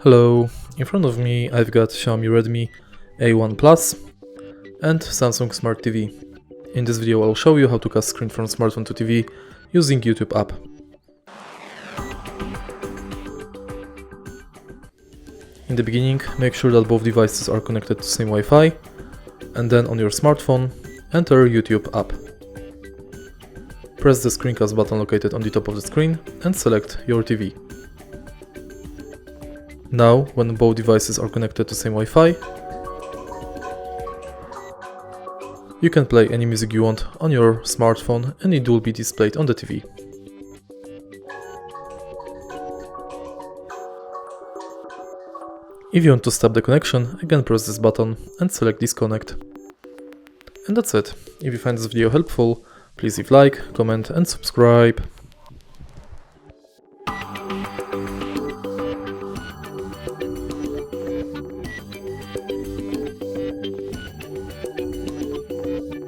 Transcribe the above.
Hello, in front of me I've got Xiaomi Redmi A1 Plus and Samsung Smart TV. In this video I'll show you how to cast screen from smartphone to TV using YouTube app. In the beginning, make sure that both devices are connected to the same Wi-Fi, and then on your smartphone, enter YouTube app. Press the screencast button located on the top of the screen and select your TV. Now, when both devices are connected to the same Wi-Fi, you can play any music you want on your smartphone and it will be displayed on the TV. If you want to stop the connection, again press this button and select disconnect. And that's it. If you find this video helpful, please leave like, comment and subscribe.